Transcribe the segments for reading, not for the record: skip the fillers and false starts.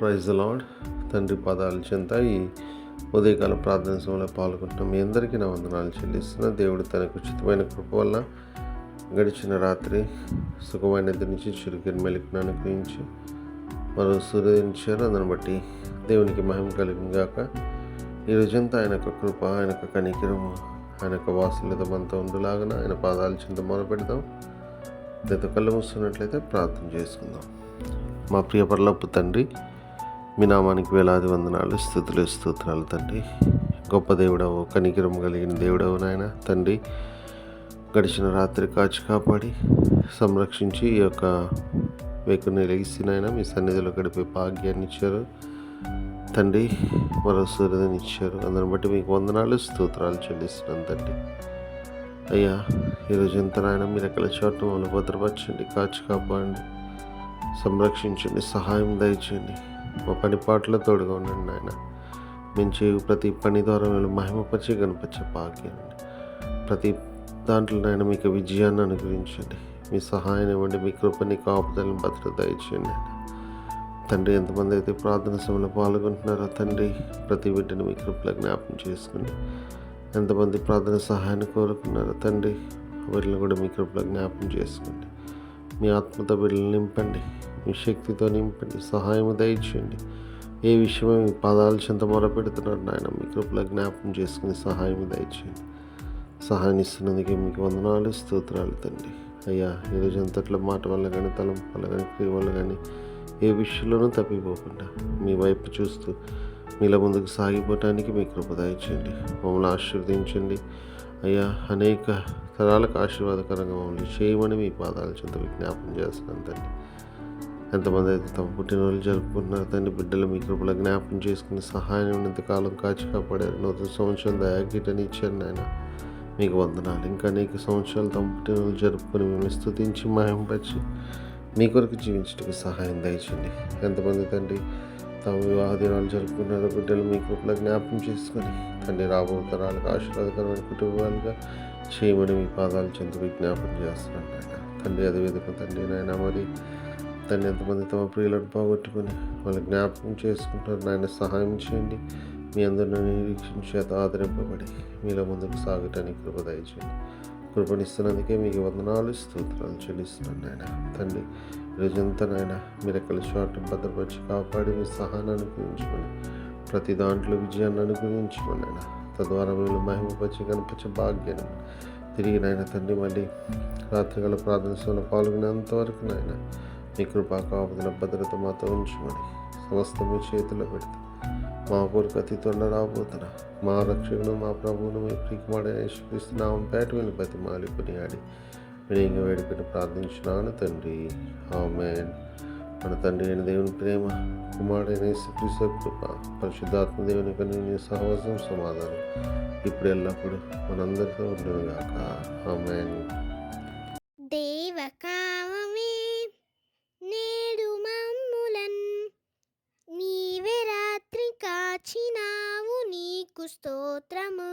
Praise the lord. తండ్రి పాదాల చెంత ఈ ఉదయకాల ప్రార్థన సమయంలో పాల్గొంటున్నాం. మీ అందరికీ నా వందనాలు చెల్లిస్తున్నా. దేవుడు తనకు ఉచితమైన కృప వల్ల గడిచిన రాత్రి సుఖమైన నిద్ర నుంచి చురుకిన మెలుకును అనుగ్రహించి మరో సూర్యోదయించారు. అందుని బట్టి దేవునికి మహిమ కలిగిన గాక. ఈ రోజంతా ఆయన యొక్క కృప, ఆయన యొక్క కనికరము, ఆయన యొక్క వాత్సల్యత మనతో ఉండులాగా ఆయన పాదాల చెంత మొదలుపెడదాం. లేదా కళ్ళు మూస్తున్నట్లయితే ప్రార్థన చేసుకుందాం. మా ప్రియ పరలోకపు తండ్రి, మీ నామానికి వేలాది వందనాలు, స్తుతులు, స్తోత్రాలు తండ్రి. గొప్ప దేవుడవు, కనికరం కలిగిన దేవుడవు నాయన తండ్రి. గడిచిన రాత్రి కాచి కాపాడి సంరక్షించి ఈ యొక్క వేకుని లెగిసినైనా మీ సన్నిధిలో గడిపే భాగ్యాన్ని ఇచ్చారు తండ్రి. మరో సూర్యుని ఇచ్చారు. అందరిని బట్టి మీకు వందనాలు, స్తోత్రాలు చెల్లిస్తున్నాను తండ్రి. అయ్యా, ఈరోజు ఎంత నాయన మీరు ఎక్కడ చోట మమ్మల్ని భద్రపరచండి, కాచి కాపాడండి, సంరక్షించండి, సహాయం దయచేయండి. మా పని పాటలో తోడుగా ఉండండి నాయన. మేము చేయు ప్రతి పని ద్వారా మేము మహిమపరిచి గణపరిచే భాగ్యాన్ని ప్రతి దాంట్లో నాయన మీకు విజయాన్ని అనుగ్రహించండి. మీ సహాయం ఇవ్వండి. మీ కృపని, కాపుదలని, భద్రత దయచేయండి నాయన తండ్రి. ఎంతమంది అయితే ప్రార్థన సమయంలో పాల్గొంటున్నారో తండ్రి, ప్రతి బిడ్డని మీ కృపలో జ్ఞాపకం చేసుకోండి. ఎంతమంది ప్రార్థన సహాయాన్ని కోరుకున్నారో తండ్రి, వీళ్ళని కూడా మీ కృపలో జ్ఞాపకం చేసుకోండి. మీ ఆత్మతో బిడ్డలు నింపండి, మీ శక్తితో నింపండి, సహాయం దయచేయండి. ఏ విషయమే మీ పాదాల చెంత మొరపెడుతున్నారు నాయన, మీ కృపలో జ్ఞాపకం చేసుకుని సహాయం దయచేయండి. సహాయం ఇస్తున్నందుకే మీకు వందనాలు, స్తోత్రాలు తండ్రి. అయ్యా, ఈరోజు అంతట్లో మాట వల్ల కానీ, తలంపు వల్ల కానీ, క్రియ వల్ల కానీ ఏ విషయంలోనూ తప్పిపోకుండా మీ వైపు చూస్తూ మీలో ముందుకు సాగిపోవటానికి మీ కృప దయచేయండి. మమ్మల్ని ఆశీర్వదించండి అయ్యా. అనేక తరాలకు ఆశీర్వాదకరంగా మమ్మల్ని చేయమని మీ పాదాల చెంత విజ్ఞాపన చేస్తున్నాను తండ్రి. ఎంతమంది అయితే తమ పుట్టినరోజు జరుపుకుంటున్నారు తండ్రి, బిడ్డలు మీ కృపలో జ్ఞాపకం చేసుకుని సహాయం ఉన్నంతకాలం కాచి కాపాడారు. నూతన సంవత్సరం దయాగీటని ఇచ్చారు నాయన, మీకు వందనాలు. ఇంకా అనేక సంవత్సరాలు తమ పుట్టినరోజు జరుపుకొని మిమ్మల్ని స్తుతించి మహింపరిచి మీ కొరకు జీవించడానికి సహాయం దయచేయండి. ఎంతమంది తండ్రి తమ వివాహ దినాలు జరుపుకున్నారో బిడ్డలు మీ కృపలో జ్ఞాపకం చేసుకొని తండ్రి రాబో తరాలకు ఆశీర్వాదకరమైన కుటుంబాలుగా చేయమని మీ పాదాలు చెంత విజ్ఞాపన చేస్తున్నాను నాయన తండ్రి. అదేవిధంగా తండ్రి నాయన మరి తండ్రి ఎంతమంది తమ ప్రియులను పోగొట్టుకొని వాళ్ళు జ్ఞాపకం చేసుకుంటారు నాయన, సహాయం చేయండి. మీ అందరిని నిరీక్షించి ఆదరింపబడి మీలో ముందుకు సాగటానికి కృప దయచేయండి. కృపణిస్తున్నందుకే మీకు వందనాలు, స్తోత్రాలు చెల్లిస్తున్నాను నాయన తండ్రి. ఈరోజంతా నాయన మీరు ఎక్కడ చోట భద్రపరిచి కాపాడి మీ సహాయాన్ని అనుగ్రహించమని, ప్రతి దాంట్లో విజయాన్ని అనుగ్రహించమని నాయన, తద్వారా మీరు మహిమపరిచి కనిపించే భాగ్యాన్ని తిరిగి నాయన తండ్రి మళ్ళీ రాత్రికాల ప్రార్థన సేవలో పాల్గొనేంత వరకు నాయన మీ కృపా కాపుదల భద్రత మాతో ఉంచమని సమస్త మీ చేతిలో పెడితే మా పూర్వక అతితోండ రాబోతున్నా మా రక్షకుడు మా ప్రభువును మీ ప్రియకుమారుడైన యేసుక్రీస్తు నామం పేట వెళ్ళి బతిమాలి కొనియాడి వినయంగా వేడుకొని ప్రార్థించున్నాను తండ్రి, ఆమేన్. మన తండ్రి అయిన దేవుని ప్రేమ, కుమారుడైన యేసుక్రీస్తు కృప, పరిశుద్ధాత్మ దేవుని కన్య సహవాసం, సమాధానం ఇప్పుడు ఎల్లప్పుడు మనందరితో ఉండునుగాక. ఆమేన్. దేవకామమే నేడు మమ్ములన్ నీవే రాత్రి కాచినావు, నీకు స్తోత్రము.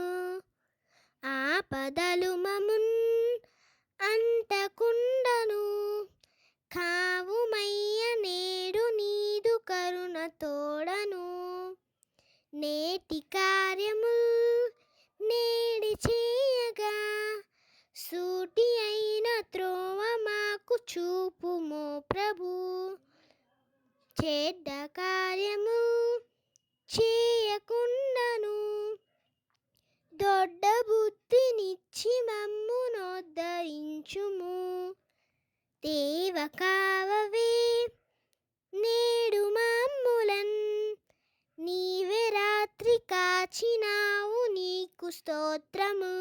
ఆపదలు మమున్ అంటకుండను కావుమయ్య, నేడు నీదు కరుణ తోడను. నేటి కార్యముల్ నేడి చేయగా సూటి అయిన త్రోవ మాకు చూపుమో ప్రభు. చెడ్డ కార్యము చేయకుండాను దొడ్డ బుద్ధినిచ్చి మమ్మునోద్ధరించుము. దేవ కావవే నేడు మమ్ములన్ నీవే రాత్రి కాచినావు, నీకు స్తోత్రము.